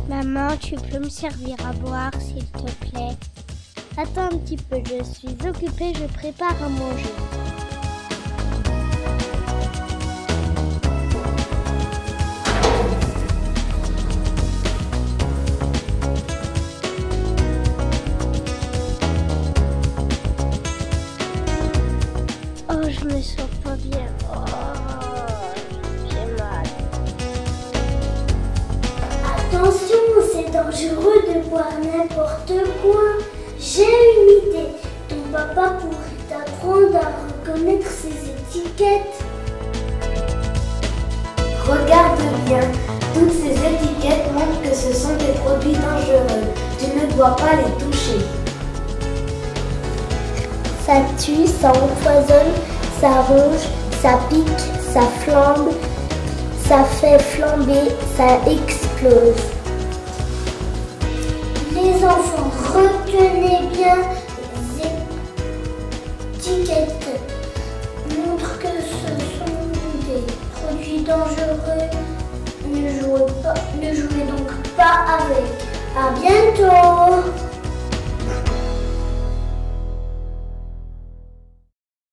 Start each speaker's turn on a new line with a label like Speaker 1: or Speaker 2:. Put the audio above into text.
Speaker 1: Maman, tu peux me servir à boire, s'il te plaît? Attends un petit peu, je suis occupée, je prépare à manger. Oh, je me sens pas bien. Oh, j'ai mal.
Speaker 2: Attention, c'est dangereux de boire n'importe quoi. J'ai une idée. Ton papa pourrait t'apprendre à reconnaître ses étiquettes. Regarde bien. Toutes ces étiquettes montrent que ce sont des produits dangereux. Tu ne dois pas les toucher. Ça tue, ça empoisonne, ça ronge, ça pique, ça flambe, ça fait flamber, ça explose. Les enfants, retenez bien les étiquettes. Montrent que ce sont des produits dangereux. Ne jouez donc pas avec. À bientôt!